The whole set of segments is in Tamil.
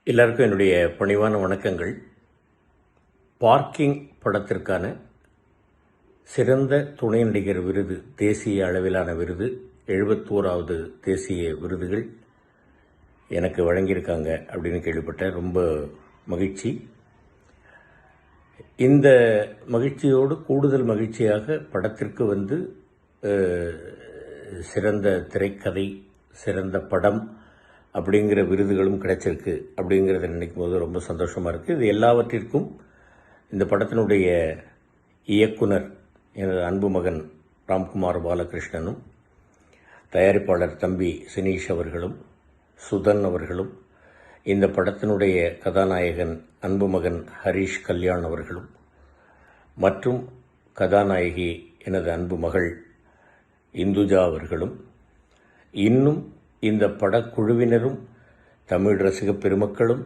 எல்லாருக்கும் என்னுடைய பணிவான வணக்கங்கள். பார்க்கிங் படத்திற்கான சிறந்த துணை நடிகர் விருது, தேசிய அளவிலான விருது, 71வது தேசிய விருதுகள் எனக்கு வழங்கியிருக்காங்க அப்படின்னு கேள்விப்பட்டேன். ரொம்ப மகிழ்ச்சி. இந்த மகிழ்ச்சியோடு கூடுதல் மகிழ்ச்சியாக படத்திற்கு சிறந்த திரைக்கதை, சிறந்த படம் அப்படிங்கிற விருதுகளும் கிடைச்சிருக்கு. அப்படிங்கிறத நினைக்கும் போது ரொம்ப சந்தோஷமாக இருக்குது. இது எல்லாவற்றிற்கும் இந்த படத்தினுடைய இயக்குனர் எனது அன்பு மகன் ராம்குமார் பாலகிருஷ்ணனும், தயாரிப்பாளர் தம்பி சினீஷ் அவர்களும், சுதன் அவர்களும், இந்த படத்தினுடைய கதாநாயகன் அன்பு மகன் ஹரீஷ் கல்யாண் அவர்களும், மற்றும் கதாநாயகி எனது அன்பு மகள் இந்துஜா அவர்களும், இன்னும் இந்த படக்குழுவினரும், தமிழ் ரசிக பெருமக்களும்,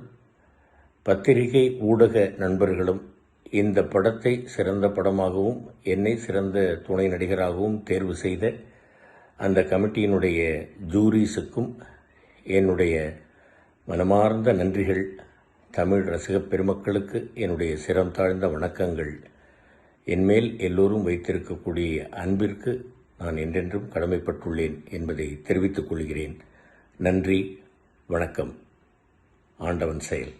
பத்திரிகை ஊடக நண்பர்களும் இந்த படத்தை சிறந்த படமாகவும் என்னை சிறந்த துணை நடிகராகவும் தேர்வு செய்த அந்த கமிட்டியினுடைய ஜூரிஸுக்கும் என்னுடைய மனமார்ந்த நன்றிகள். தமிழ் ரசிக பெருமக்களுக்கு என்னுடைய சிரம் தாழ்ந்த வணக்கங்கள். என்மேல் எல்லோரும் வைத்திருக்கக்கூடிய அன்பிற்கு நான் என்றென்றும் கடமைப்பட்டுள்ளேன் என்பதை தெரிவித்துக் கொள்கிறேன். நன்றி, வணக்கம். ஆண்டவன் செயல்.